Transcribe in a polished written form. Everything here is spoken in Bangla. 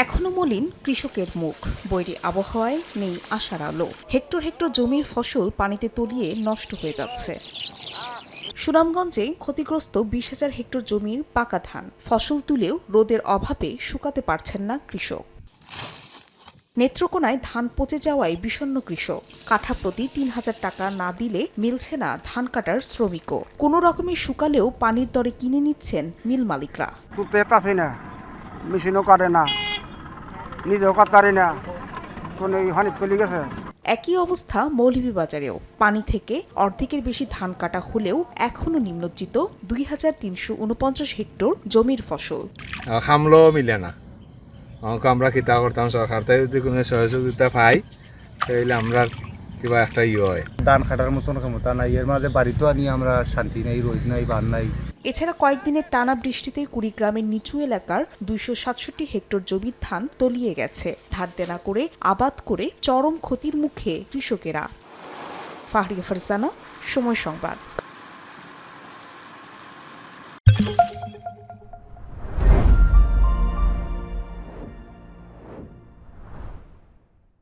এখনো মলিন কৃষকের মুখ, বৈরী আবহাওয়ায় নেই আশার আলো। হেক্টর হেক্টর জমির ফসল পানিতে তলিয়ে নষ্ট হয়ে যাচ্ছে। সুনামগঞ্জে ক্ষতিগ্রস্ত 20,000 হেক্টর জমির পাকা ধান, ফসল তুলেও রোদের অভাবে শুকাতে পারছেন না কৃষক। নেত্রকোনায় ধান পচে যাওয়ায় বিষণ্ণ কৃষক, কাঠা প্রতি 3,000 টাকা না দিলে মিলছে না ধান কাটার শ্রমিকও। কোনো রকমে শুকালেও পানির দরে কিনে নিচ্ছেন মিল মালিকরা। মেশিনও কাটে না, নিজেও কাটতে না, কোন হানি চলে গেছে। একই অবস্থা মৌলভীবাজারেও। পানি থেকে অর্ধেকের বেশি ধান কাটা হলেও এখনো নিম্নচিত 2,349 হেক্টর জমির ফসল। খামলেও মিলে না। আমরা কিতা করতাম, সরকার থেকে যদি কোনো সহযোগিতা পাই তাহলে আমরা কিবা একটা হয়। ধান কাটার মতন ক্ষমতা নাই, এর মাঝে বাড়িতেও আনি আমরা শান্তি নাই, রোদ নাই, বান নাই। এছাড়া কয়েকদিনের টানা বৃষ্টিতে কুড়িগ্রামের নিচু এলাকার 267 হেক্টর জমির ধান তলিয়ে গেছে। ধার দেনা করে আবাদ করে চরম ক্ষতির মুখে কৃষকেরা। ফাহরিয়া ফারজানা, সময় সংবাদ।